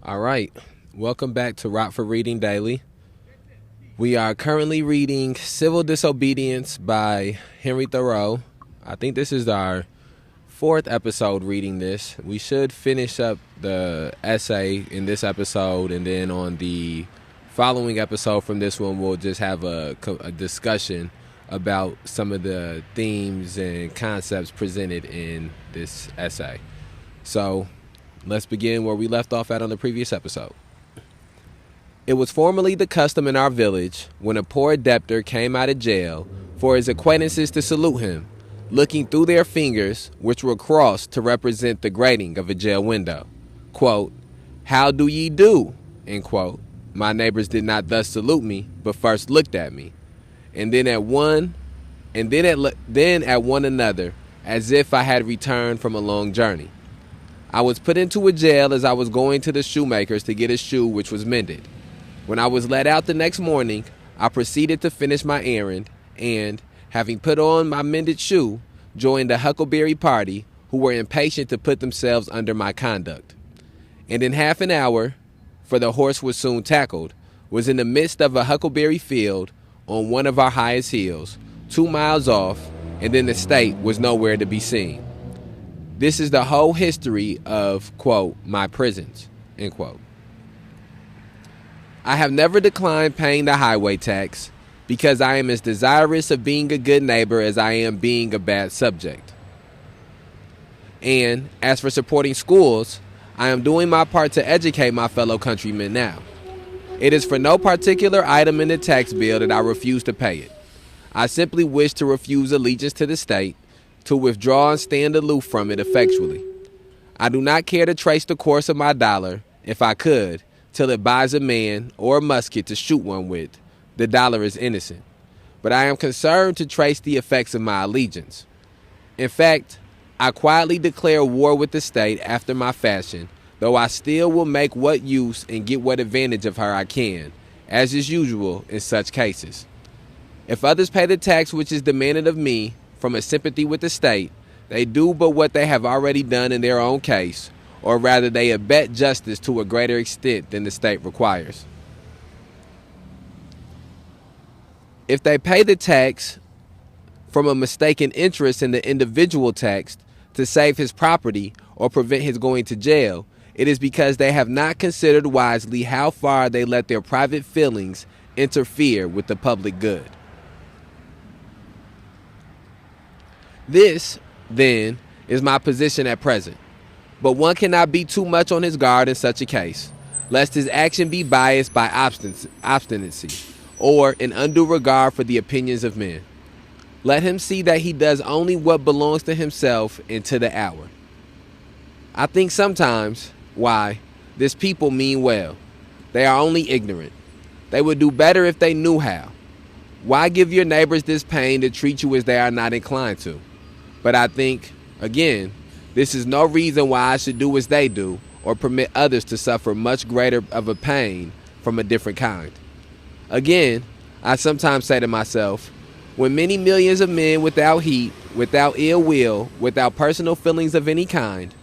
All right. Welcome back to Rockford Reading Daily. We are currently reading Civil Disobedience by Henry Thoreau. I think this is our fourth episode reading this. We should finish up the essay in this episode, and then on the following episode from this one, we'll just have a discussion about some of the themes and concepts presented in this essay. So let's begin where we left off at on the previous episode. It was formerly the custom in our village, when a poor debtor came out of jail, for his acquaintances to salute him, looking through their fingers, which were crossed to represent the grating of a jail window. Quote, "How do ye do?" End quote. My neighbors did not thus salute me, but first looked at me, and then at one another, as if I had returned from a long journey. I was put into a jail as I was going to the shoemaker's to get a shoe which was mended. When I was let out the next morning, I proceeded to finish my errand, and, having put on my mended shoe, joined the huckleberry party, who were impatient to put themselves under my conduct. And in half an hour, for the horse was soon tackled, was in the midst of a huckleberry field on one of our highest hills, 2 miles off, and then the state was nowhere to be seen. This is the whole history of, quote, my prisons, end quote. I have never declined paying the highway tax because I am as desirous of being a good neighbor as I am being a bad subject. And as for supporting schools, I am doing my part to educate my fellow countrymen now. It is for no particular item in the tax bill that I refuse to pay it. I simply wish to refuse allegiance to the state, to withdraw and stand aloof from it effectually. I do not care to trace the course of my dollar, if I could, till it buys a man or a musket to shoot one with. The dollar is innocent. But I am concerned to trace the effects of my allegiance. In fact, I quietly declare war with the state after my fashion, though I still will make what use and get what advantage of her I can, as is usual in such cases. If others pay the tax which is demanded of me from a sympathy with the state, they do but what they have already done in their own case, or rather they abet justice to a greater extent than the state requires. If they pay the tax from a mistaken interest in the individual taxed to save his property or prevent his going to jail, it is because they have not considered wisely how far they let their private feelings interfere with the public good. This, then, is my position at present. But one cannot be too much on his guard in such a case, lest his action be biased by obstinacy or an undue regard for the opinions of men. Let him see that he does only what belongs to himself and to the hour. I think sometimes, this people mean well. They are only ignorant. They would do better if they knew how. Why give your neighbors this pain to treat you as they are not inclined to? But I think, again, this is no reason why I should do as they do or permit others to suffer much greater of a pain from a different kind. Again, I sometimes say to myself, when many millions of men without heat, without ill will, without personal feelings of any kind,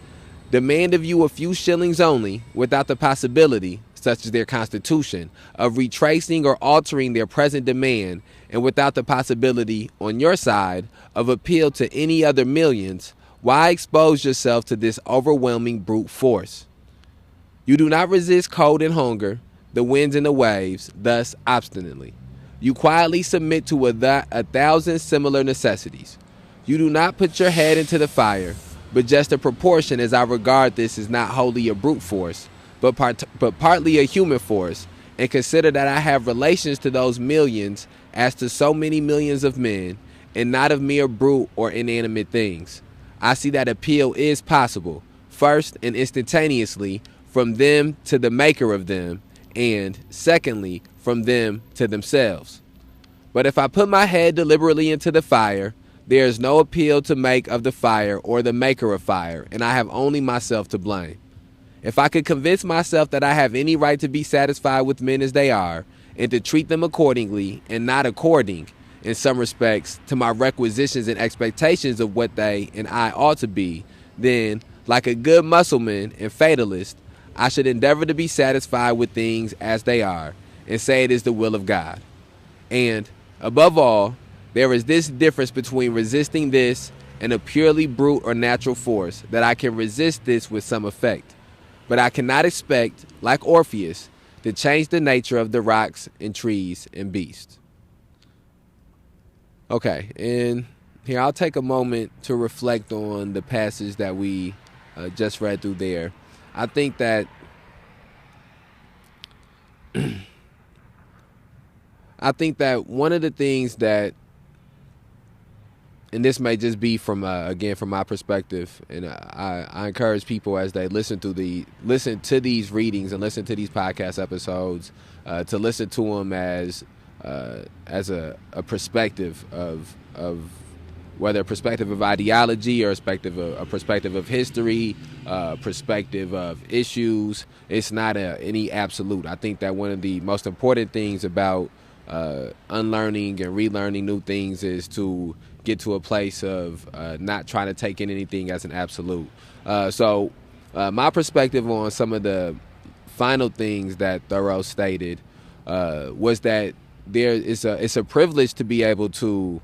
demand of you a few shillings only, without the possibility, such as their constitution, of retracing or altering their present demand, and without the possibility, on your side, of appeal to any other millions, why expose yourself to this overwhelming brute force? You do not resist cold and hunger, the winds and the waves, thus obstinately. You quietly submit to a thousand similar necessities. You do not put your head into the fire, but just a proportion, as I regard this is not wholly a brute force, but partly a human force, and consider that I have relations to those millions as to so many millions of men, and not of mere brute or inanimate things. I see that appeal is possible, first and instantaneously, from them to the maker of them, and, secondly, from them to themselves. But if I put my head deliberately into the fire, there is no appeal to make of the fire or the maker of fire, and I have only myself to blame. If I could convince myself that I have any right to be satisfied with men as they are, and to treat them accordingly, and not according, in some respects, to my requisitions and expectations of what they and I ought to be, then, like a good Mussulman and fatalist, I should endeavor to be satisfied with things as they are and say it is the will of God. And, above all, there is this difference between resisting this and a purely brute or natural force, that I can resist this with some effect. But I cannot expect, like Orpheus, to change the nature of the rocks and trees and beasts. Okay, and here I'll take a moment to reflect on the passage that we just read through there. I think that one of the things that, and this may just be from again from my perspective, and I encourage people as they listen to these readings and listen to these podcast episodes to listen to them as a perspective of whether a perspective of ideology or a perspective of history, perspective of issues. It's not any absolute. I think that one of the most important things about unlearning and relearning new things is to get to a place of not trying to take in anything as an absolute. So my perspective on some of the final things that Thoreau stated was that it's a privilege to be able to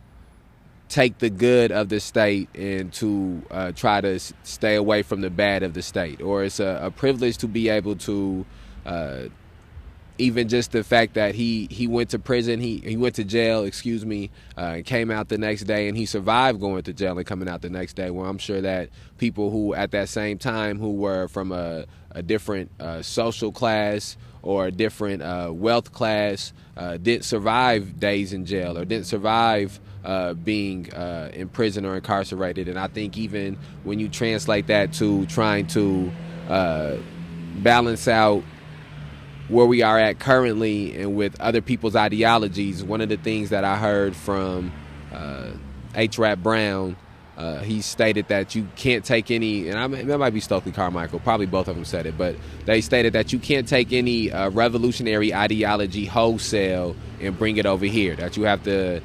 take the good of the state and to try to stay away from the bad of the state, or it's a privilege to be able to even just the fact that he went to prison, he went to jail, and came out the next day, and he survived going to jail and coming out the next day. Well, I'm sure that people who at that same time who were from a different social class or a different wealth class didn't survive days in jail or didn't survive being in prison or incarcerated. And I think even when you translate that to trying to balance out where we are at currently and with other people's ideologies, one of the things that I heard from H. Rap Brown, he stated that you can't take any, and that might be Stokely Carmichael, probably both of them said it, but they stated that you can't take any revolutionary ideology wholesale and bring it over here, that you have to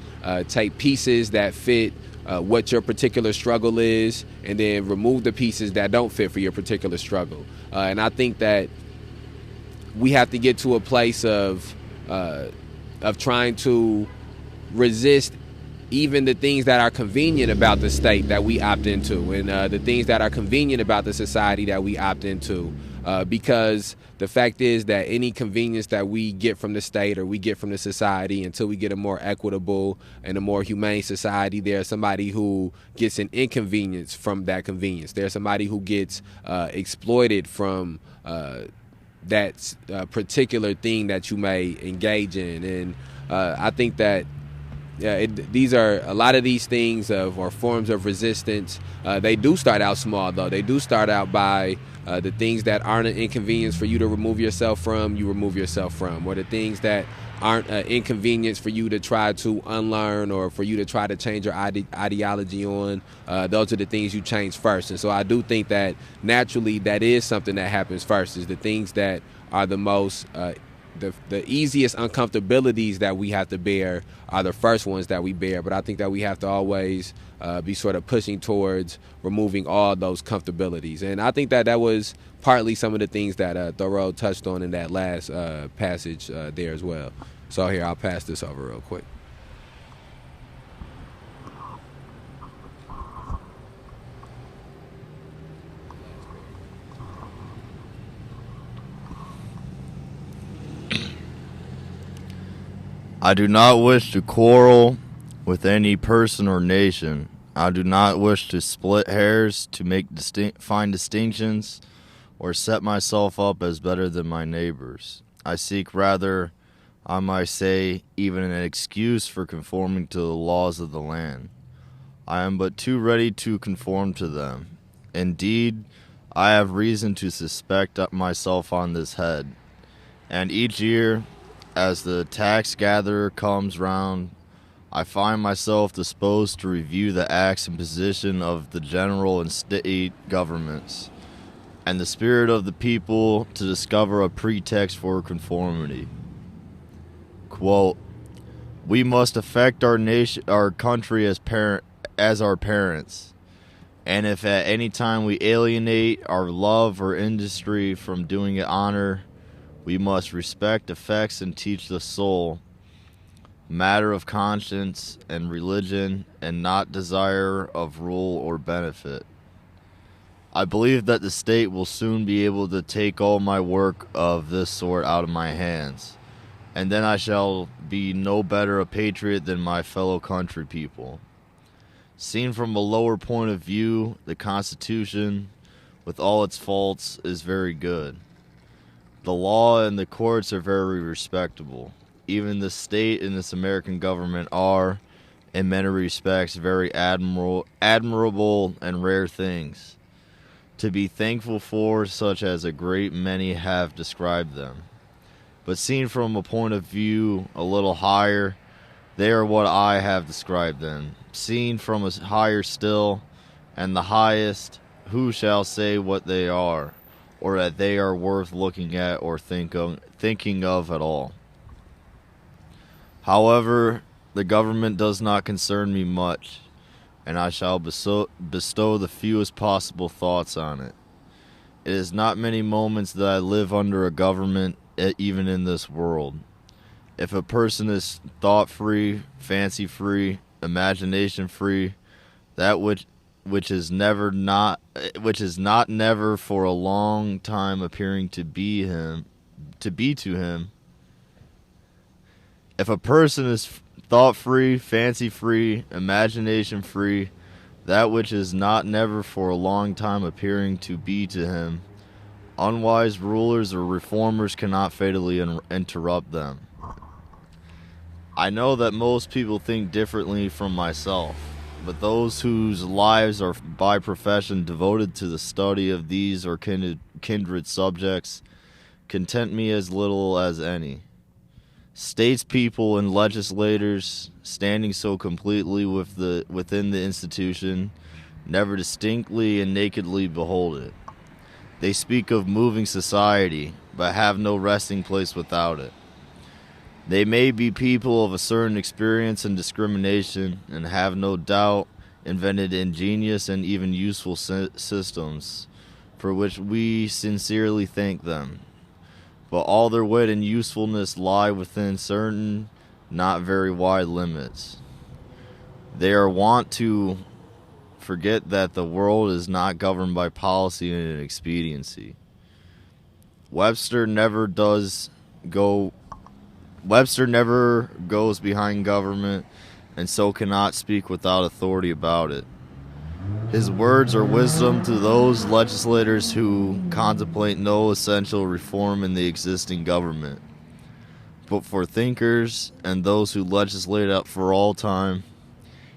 take pieces that fit what your particular struggle is and then remove the pieces that don't fit for your particular struggle. And I think that we have to get to a place of trying to resist even the things that are convenient about the state that we opt into, and the things that are convenient about the society that we opt into, because the fact is that any convenience that we get from the state or we get from the society, until we get a more equitable and a more humane society, there's somebody who gets an inconvenience from that convenience. There's somebody who gets exploited from that particular thing that you may engage in. And I think that these are a lot of these things or forms of resistance. They do start out small, though. They do start out by the things that aren't an inconvenience for you to remove yourself from, you remove yourself from, or the things that aren't an inconvenience for you to try to unlearn or for you to try to change your ideology on. Those are the things you change first. And so I do think that naturally that is something that happens first, is the things that are the most the easiest uncomfortabilities that we have to bear are the first ones that we bear. But I think that we have to always be sort of pushing towards removing all those comfortabilities. And I think that was partly some of the things that Thoreau touched on in that last passage there as well. So here, I'll pass this over real quick. I do not wish to quarrel with any person or nation. I do not wish to split hairs, to make fine distinctions, or set myself up as better than my neighbors. I seek rather, I might say, even an excuse for conforming to the laws of the land. I am but too ready to conform to them. Indeed, I have reason to suspect myself on this head. And each year, as the tax gatherer comes round, I find myself disposed to review the acts and position of the general and state governments, and the spirit of the people, to discover a pretext for conformity. Quote, we must affect our nation, our country as our parents. And if at any time we alienate our love or industry from doing it honor, we must respect effects and teach the soul, matter of conscience and religion, and not desire of rule or benefit. I believe that the state will soon be able to take all my work of this sort out of my hands, and then I shall be no better a patriot than my fellow country people. Seen from a lower point of view, the Constitution, with all its faults, is very good. The law and the courts are very respectable. Even the state and this American government are, in many respects, very admirable and rare things to be thankful for, such as a great many have described them. But seen from a point of view a little higher, they are what I have described them. Seen from a higher still, and the highest, who shall say what they are, or that they are worth looking at or thinking of at all? However, the government does not concern me much, and I shall bestow the fewest possible thoughts on it. It is not many moments that I live under a government, even in this world. If a person is thought-free, fancy-free, imagination-free, that which is not never for a long time appearing to be to him. If a person is thought-free, fancy-free, imagination-free, that which is not never for a long time appearing to be to him, unwise rulers or reformers cannot fatally interrupt them. I know that most people think differently from myself, but those whose lives are by profession devoted to the study of these or kindred subjects content me as little as any. Statespeople and legislators, standing so completely within the institution, never distinctly and nakedly behold it. They speak of moving society, but have no resting place without it. They may be people of a certain experience and discrimination, and have no doubt invented ingenious and even useful systems, for which we sincerely thank them. But all their wit and usefulness lie within certain, not very wide limits. They are wont to forget that the world is not governed by policy and expediency. Webster never goes behind government, and so cannot speak without authority about it. His words are wisdom to those legislators who contemplate no essential reform in the existing government. But for thinkers and those who legislate up for all time,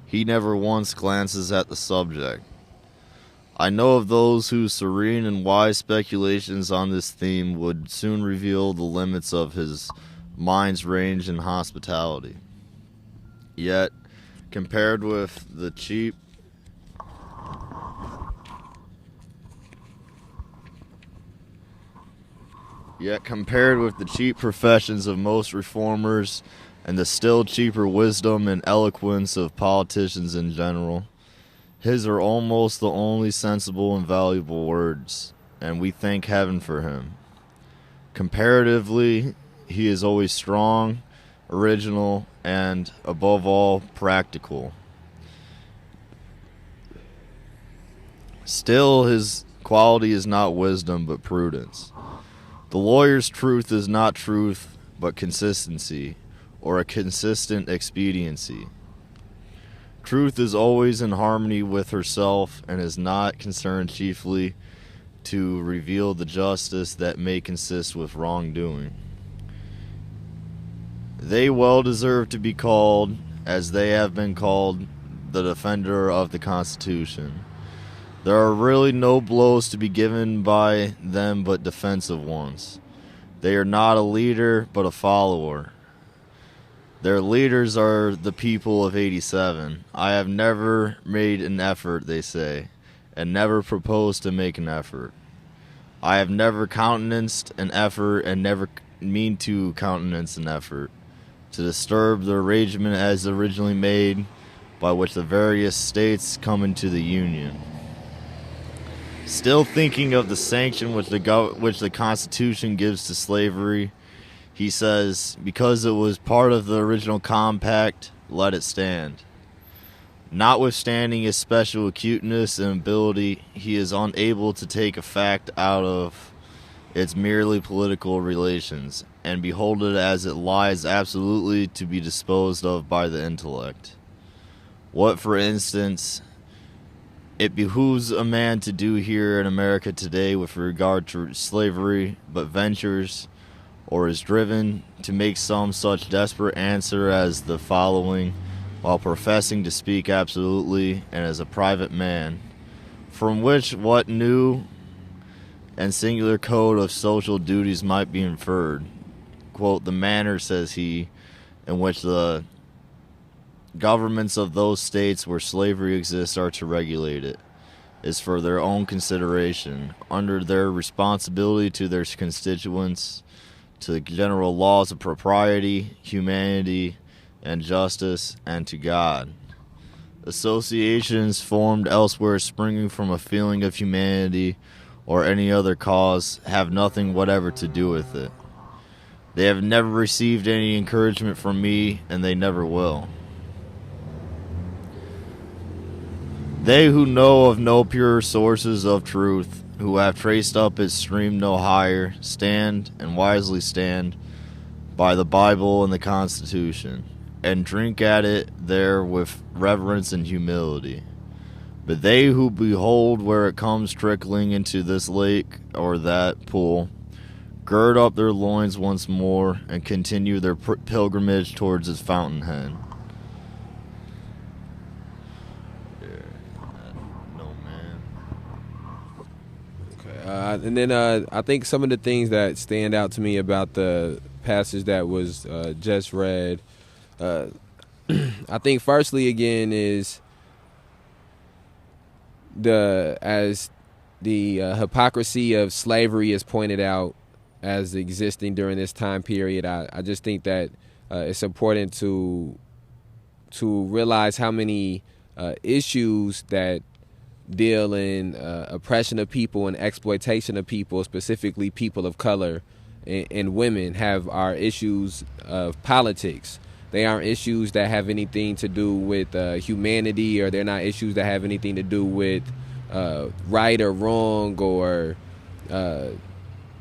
he never once glances at the subject. I know of those whose serene and wise speculations on this theme would soon reveal the limits of his mind's range and hospitality. Yet, compared with the cheap professions of most reformers and the still cheaper wisdom and eloquence of politicians in general, his are almost the only sensible and valuable words, and we thank heaven for him. Comparatively, he is always strong, original, and, above all, practical. Still, his quality is not wisdom, but prudence. The lawyer's truth is not truth, but consistency, or a consistent expediency. Truth is always in harmony with herself, and is not concerned chiefly to reveal the justice that may consist with wrongdoing. They well deserve to be called, as they have been called, the defender of the Constitution. There are really no blows to be given by them but defensive ones. They are not a leader, but a follower. Their leaders are the people of '87. I have never made an effort, they say, and never proposed to make an effort. I have never countenanced an effort and never mean to countenance an effort to disturb the arrangement as originally made by which the various states come into the Union. Still thinking of the sanction which the Constitution gives to slavery, he says, because it was part of the original compact, let it stand. Notwithstanding his special acuteness and ability, he is unable to take a fact out of its merely political relations, and behold it as it lies absolutely to be disposed of by the intellect. What, for instance, it behooves a man to do here in America today with regard to slavery, but ventures, or is driven to make some such desperate answer as the following, while professing to speak absolutely and as a private man, from which what new and singular code of social duties might be inferred. Quote, the manner, says he, in which the governments of those states where slavery exists are to regulate it, is for their own consideration, under their responsibility to their constituents, to the general laws of propriety, humanity, and justice, and to God. Associations formed elsewhere springing from a feeling of humanity or any other cause have nothing whatever to do with it. They have never received any encouragement from me, and they never will. They who know of no pure sources of truth, who have traced up its stream no higher, stand, and wisely stand, by the Bible and the Constitution, and drink at it there with reverence and humility. But they who behold where it comes trickling into this lake or that pool, gird up their loins once more, and continue their pilgrimage towards its fountainhead. And then I think some of the things that stand out to me about the passage that was just read, I think firstly again is as the hypocrisy of slavery is pointed out as existing during this time period. I just think that it's important to realize how many issues that deal in oppression of people and exploitation of people, specifically people of color and women, are issues of politics. They aren't issues that have anything to do with humanity, or they're not issues that have anything to do with right or wrong, or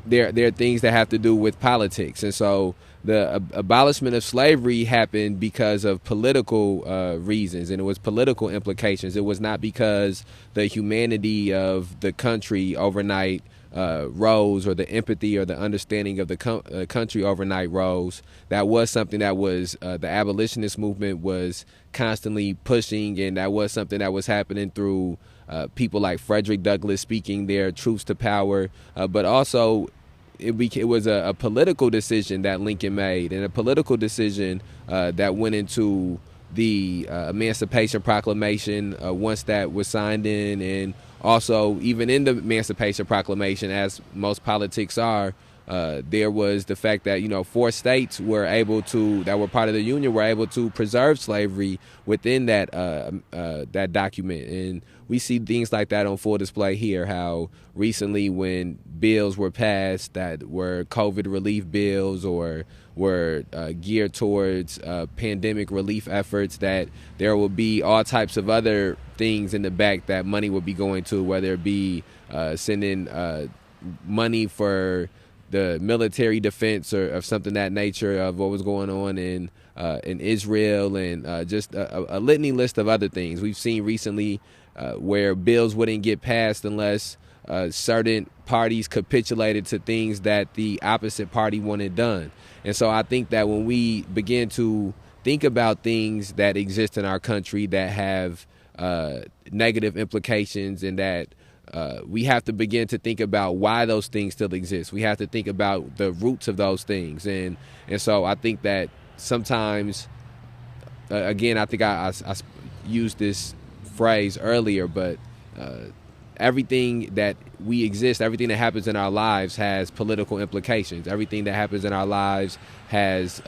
they're things that have to do with politics. And so the abolishment of slavery happened because of political reasons, and it was political implications. It was not because the humanity of the country overnight rose, or the empathy or the understanding of the country overnight rose. That was something that was the abolitionist movement was constantly pushing, and that was something that was happening through people like Frederick Douglass speaking their truths to power, but also it was a political decision that Lincoln made, and a political decision that went into the Emancipation Proclamation once that was signed in, and also even in the Emancipation Proclamation, as most politics are, there was the fact that 4 states that were part of the Union were able to preserve slavery within that document. And we see things like that on full display here, how recently when bills were passed that were COVID relief bills or were geared towards pandemic relief efforts, that there will be all types of other things in the back that money will be going to, whether it be sending money for the military defense or of something that nature of what was going on in Israel, and just a litany list of other things. We've seen recently where bills wouldn't get passed unless certain parties capitulated to things that the opposite party wanted done. And so I think that when we begin to think about things that exist in our country that have negative implications, and that we have to begin to think about why those things still exist. We have to think about the roots of those things. And so I think that sometimes, again, I think I used this phrase earlier, but everything that we exist, everything that happens in our lives has political implications. Everything that happens in our lives has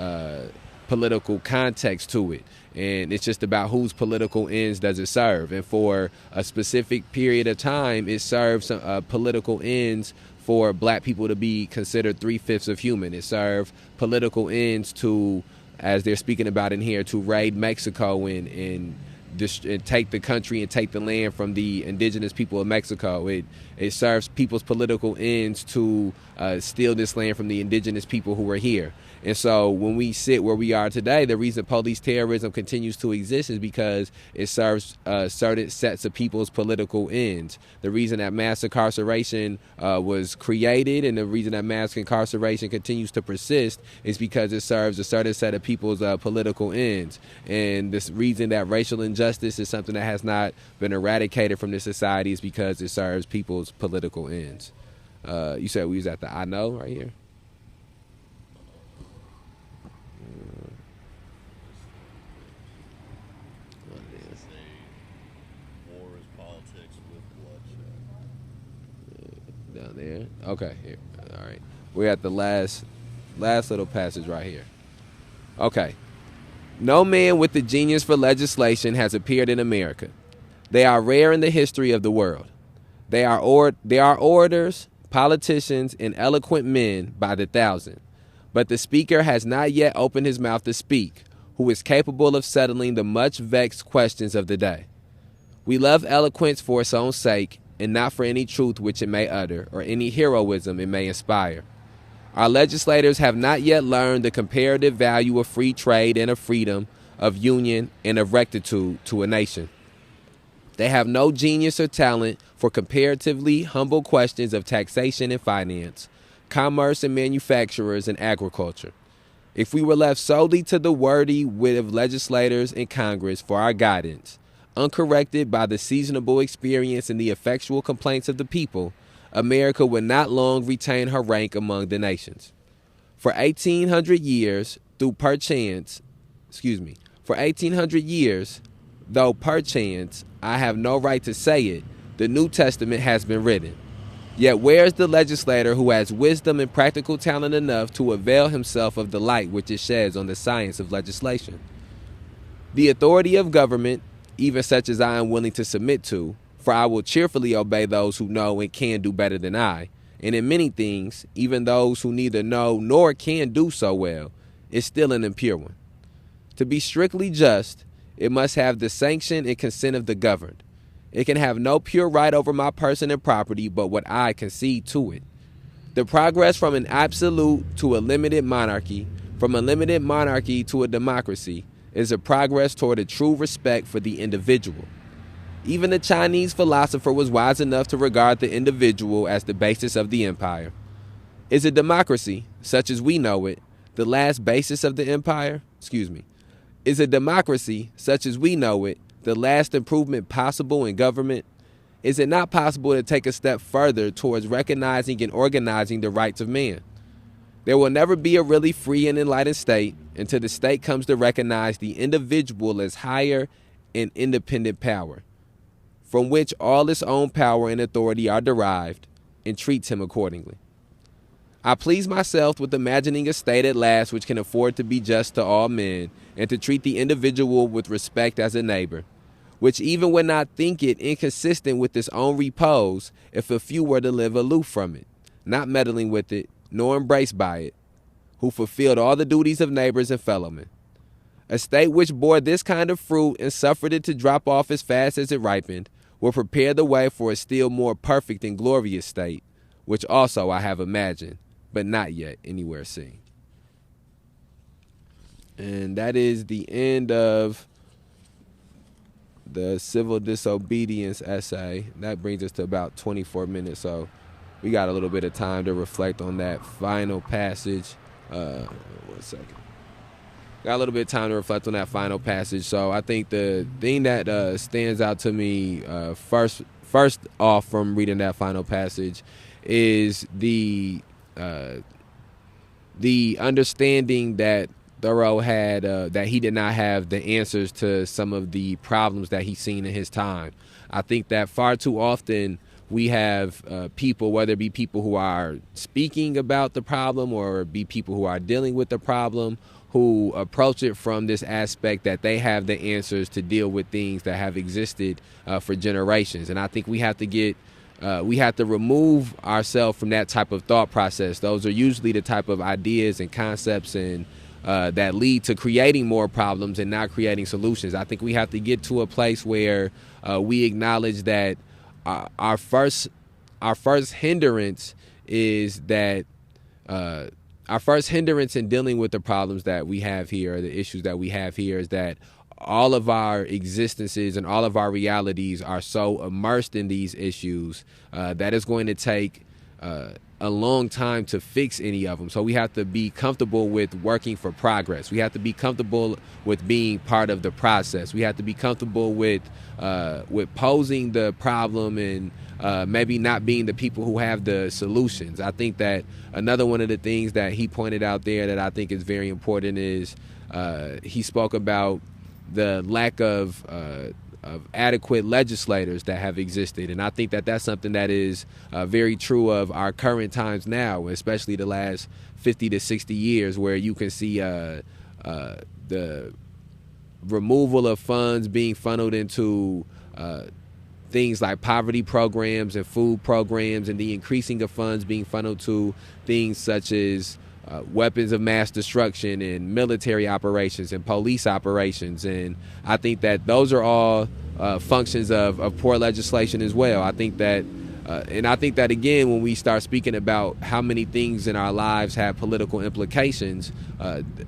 political context to it. And it's just about whose political ends does it serve. And for a specific period of time, it serves political ends for black people to be considered 3/5 of human. It served political ends to, as they're speaking about in here, to raid Mexico and take the country and take the land from the indigenous people of Mexico. It serves people's political ends to steal this land from the indigenous people who are here. And so when we sit where we are today, the reason police terrorism continues to exist is because it serves certain sets of people's political ends. The reason that mass incarceration was created and the reason that mass incarceration continues to persist is because it serves a certain set of people's political ends. And this reason that racial injustice is something that has not been eradicated from this society is because it serves people's political ends. You said we was at the I know right here? Down there. Okay, here. All right. We're at the last little passage right here. Okay. No man with the genius for legislation has appeared in America. They are rare in the history of the world. They are orators, politicians, and eloquent men by the thousand. But the speaker has not yet opened his mouth to speak, who is capable of settling the much vexed questions of the day. We love eloquence for its own sake, and not for any truth which it may utter, or any heroism it may inspire. Our legislators have not yet learned the comparative value of free trade and of freedom, of union, and of rectitude to a nation. They have no genius or talent for comparatively humble questions of taxation and finance, commerce and manufacturers and agriculture. If we were left solely to the wordy wit of legislators in Congress for our guidance, uncorrected by the seasonable experience and the effectual complaints of the people, America would not long retain her rank among the nations. For 1800 years, though perchance, I have no right to say it, the New Testament has been written. Yet where is the legislator who has wisdom and practical talent enough to avail himself of the light which it sheds on the science of legislation? The authority of government, even such as I am willing to submit to, for I will cheerfully obey those who know and can do better than I, and in many things, even those who neither know nor can do so well, is still an impure one. To be strictly just, it must have the sanction and consent of the governed. It can have no pure right over my person and property but what I concede to it. The progress from an absolute to a limited monarchy, from a limited monarchy to a democracy, is a progress toward a true respect for the individual. Even the Chinese philosopher was wise enough to regard the individual as the basis of the empire. Is a democracy, such as we know it, the last basis of the empire? Is a democracy, such as we know it, the last improvement possible in government? Is it not possible to take a step further towards recognizing and organizing the rights of man? There will never be a really free and enlightened state until the state comes to recognize the individual as higher and independent power, from which all its own power and authority are derived, and treats him accordingly. I please myself with imagining a state at last which can afford to be just to all men and to treat the individual with respect as a neighbor, which even would not think it inconsistent with its own repose if a few were to live aloof from it, not meddling with it, nor embraced by it, who fulfilled all the duties of neighbors and fellowmen. A state which bore this kind of fruit and suffered it to drop off as fast as it ripened will prepare the way for a still more perfect and glorious state, which also I have imagined, but not yet anywhere seen. And that is the end of the Civil Disobedience essay. That brings us to about 24 minutes, so we got a little bit of time to reflect on that final passage. One second. Got a little bit of time to reflect on that final passage. So I think the thing that stands out to me first off from reading that final passage is the understanding that Thoreau had, that he did not have the answers to some of the problems that he's seen in his time. I think that far too often we have people, whether it be people who are speaking about the problem or be people who are dealing with the problem, who approach it from this aspect that they have the answers to deal with things that have existed for generations. And I think we have to remove ourselves from that type of thought process. Those are usually the type of ideas and concepts and that lead to creating more problems and not creating solutions. I think we have to get to a place where we acknowledge that our first hindrance is that our first hindrance in dealing with the problems that we have here, the issues that we have here, is that all of our existences and all of our realities are so immersed in these issues that it's going to take a long time to fix any of them. So we have to be comfortable with working for progress. We have to be comfortable with being part of the process. We have to be comfortable with posing the problem and maybe not being the people who have the solutions. I think that another one of the things that he pointed out there that I think is very important is he spoke about the lack of adequate legislators that have existed. And I think that that's something that is very true of our current times now, especially the last 50 to 60 years, where you can see the removal of funds being funneled into things like poverty programs and food programs, and the increasing of funds being funneled to things such as weapons of mass destruction and military operations and police operations. And I think that those are all functions of poor legislation as well. I think that again, when we start speaking about how many things in our lives have political implications,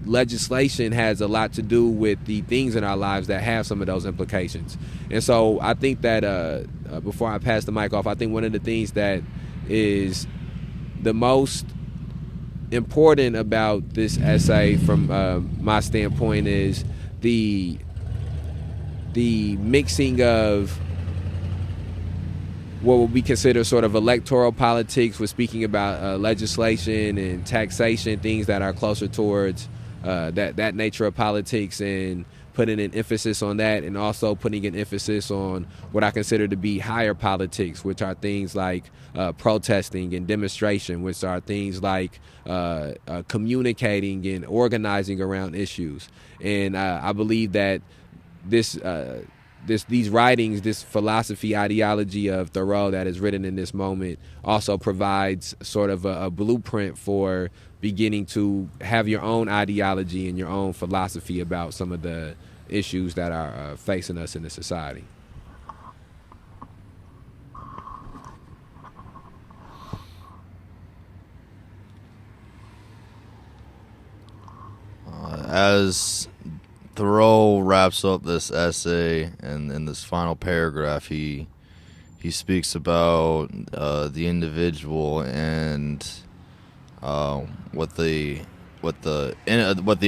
legislation has a lot to do with the things in our lives that have some of those implications. And so I think that before I pass the mic off, I think one of the things that is the most important about this essay from my standpoint is the mixing of what would be considered sort of electoral politics with speaking about legislation and taxation, things that are closer towards that nature of politics, and putting an emphasis on that, and also putting an emphasis on what I consider to be higher politics, which are things like protesting and demonstration, which are things like communicating and organizing around issues. And I believe that these writings, this philosophy, ideology of Thoreau that is written in this moment also provides sort of a blueprint for beginning to have your own ideology and your own philosophy about some of the issues that are facing us in the society. As Thoreau wraps up this essay, and in this final paragraph, he speaks about the individual and what the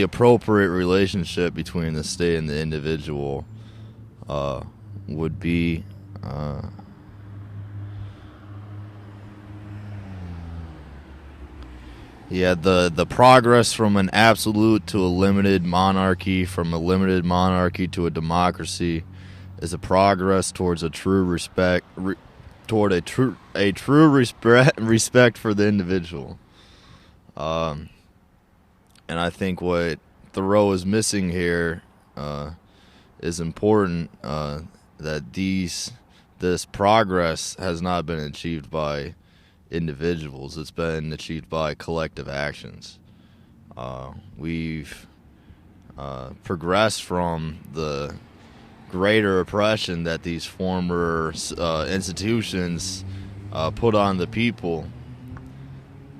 appropriate relationship between the state and the individual would be. The progress from an absolute to a limited monarchy, from a limited monarchy to a democracy, is a progress towards a true respect, toward a true respect for the individual. And I think what Thoreau is missing here is important. That this progress has not been achieved by individuals. It's been achieved by collective actions. We've progressed from the greater oppression that these former institutions put on the people,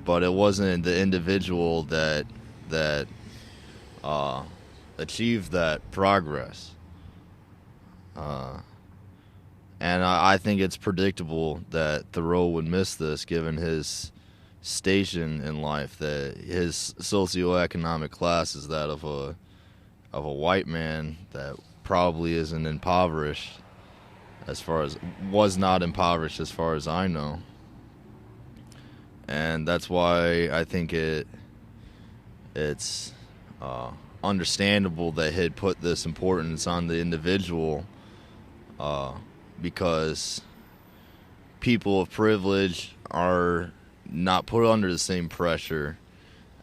but it wasn't the individual that achieved that progress. And I think it's predictable that Thoreau would miss this, given his station in life, that his socioeconomic class is that of a white man that probably isn't impoverished, was not impoverished as far as I know. And that's why I think it's understandable that he'd put this importance on the individual, because people of privilege are not put under the same pressure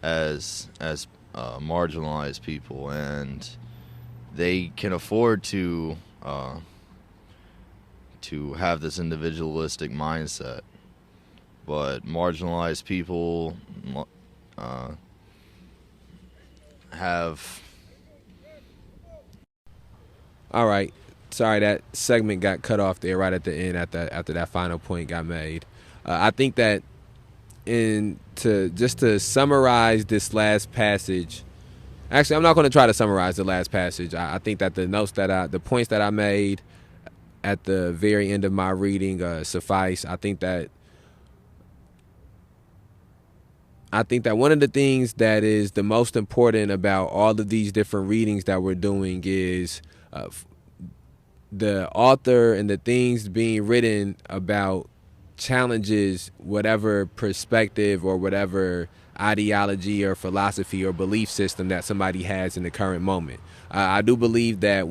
as marginalized people, and they can afford to have this individualistic mindset. But marginalized people have. All right. Sorry, that segment got cut off there right at the end after that final point got made. I think that to summarize this last passage. Actually, I'm not going to try to summarize the last passage. I think that the points that I made at the very end of my reading suffice. I think that one of the things that is the most important about all of these different readings that we're doing is the author and the things being written about challenges whatever perspective or whatever ideology or philosophy or belief system that somebody has in the current moment. I do believe that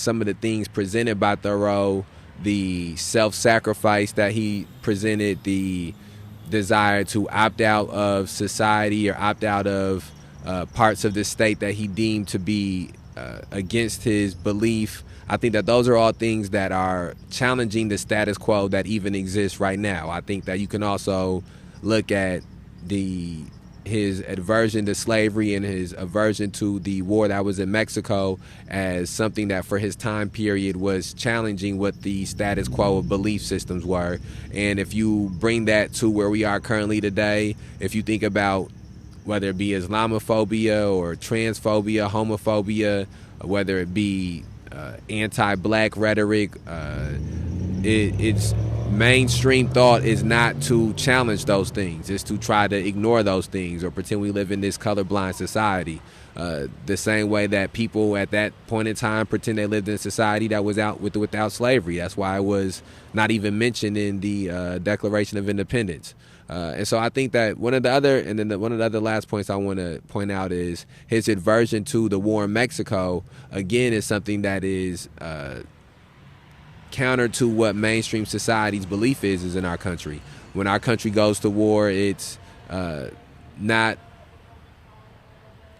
some of the things presented by Thoreau, the self-sacrifice that he presented, the desire to opt out of society or opt out of parts of the state that he deemed to be against his belief, I think that those are all things that are challenging the status quo that even exists right now. I think that you can also look at his aversion to slavery and his aversion to the war that was in Mexico as something that for his time period was challenging what the status quo of belief systems were. And if you bring that to where we are currently today, if you think about whether it be Islamophobia or transphobia, homophobia, whether it be anti-black rhetoric, it's mainstream thought is not to challenge those things. It's to try to ignore those things or pretend we live in this colorblind society. The same way that people at that point in time pretend they lived in a society that was without slavery. That's why it was not even mentioned in the Declaration of Independence. And so I think that one of the other last points I want to point out is his aversion to the war in Mexico, again, is something that is counter to what mainstream society's belief is in our country. When our country goes to war, it's not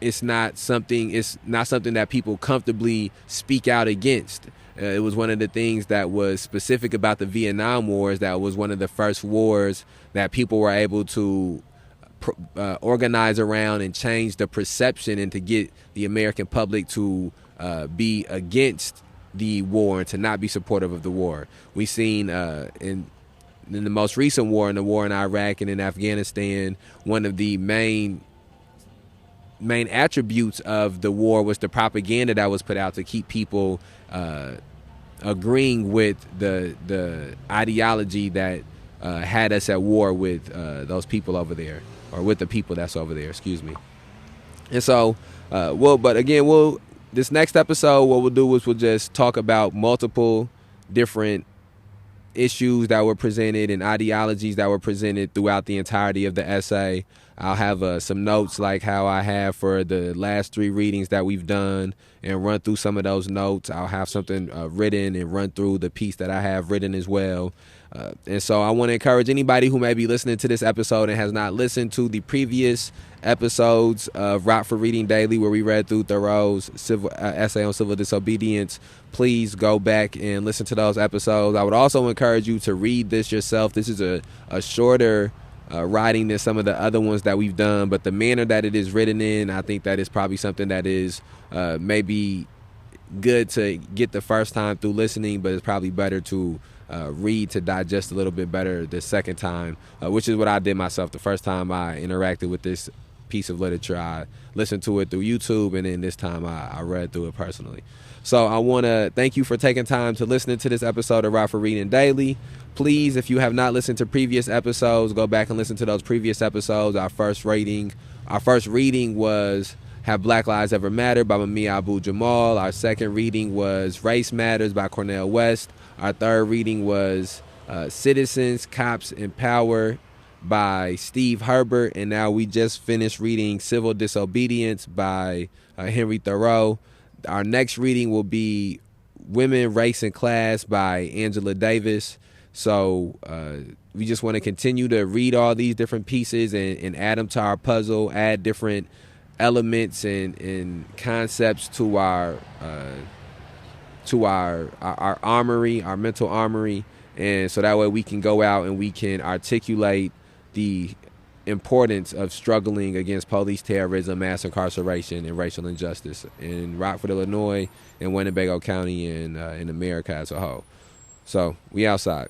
something that people comfortably speak out against. It was one of the things that was specific about the Vietnam Wars. That was one of the first wars that people were able to organize around and change the perception and to get the American public to be against the war and to not be supportive of the war. We've seen in the most recent war, in the war in Iraq and in Afghanistan, one of the main attributes of the war was the propaganda that was put out to keep people agreeing with the ideology that had us at war with those people over there, or with the people that's over there, excuse me. And so, this next episode, what we'll do is we'll just talk about multiple different issues that were presented and ideologies that were presented throughout the entirety of the essay. I'll have some notes like how I have for the last 3 readings that we've done and run through some of those notes. I'll have something written and run through the piece that I have written as well. And so I want to encourage anybody who may be listening to this episode and has not listened to the previous episodes of Rockford Reading Daily, where we read through Thoreau's essay on civil disobedience, please go back and listen to those episodes. I would also encourage you to read this yourself. This is a shorter writing than some of the other ones that we've done, but the manner that it is written in, I think that is probably something that is maybe good to get the first time through listening, but it's probably better to read to digest a little bit better the second time, which is what I did myself. The first time I interacted with this piece of literature, I listened to it through YouTube, and then this time I read through it personally. So I want to thank you for taking time to listen to this episode of Rockford Reading Daily. Please, if you have not listened to previous episodes, go back and listen to those previous episodes. Our first reading was Have Black Lives Ever Mattered by Mami Abu-Jamal. Our second reading was Race Matters by Cornel West. Our third reading was Citizens, Cops, and Power by Steve Herbert. And now we just finished reading Civil Disobedience by Henry Thoreau. Our next reading will be Women, Race, and Class by Angela Davis. So we just want to continue to read all these different pieces and add them to our puzzle, add different elements and concepts to our armory, our mental armory, and so that way we can go out and we can articulate the importance of struggling against police terrorism, mass incarceration, and racial injustice in Rockford, Illinois, and Winnebago County, and in America as a whole. So we outside.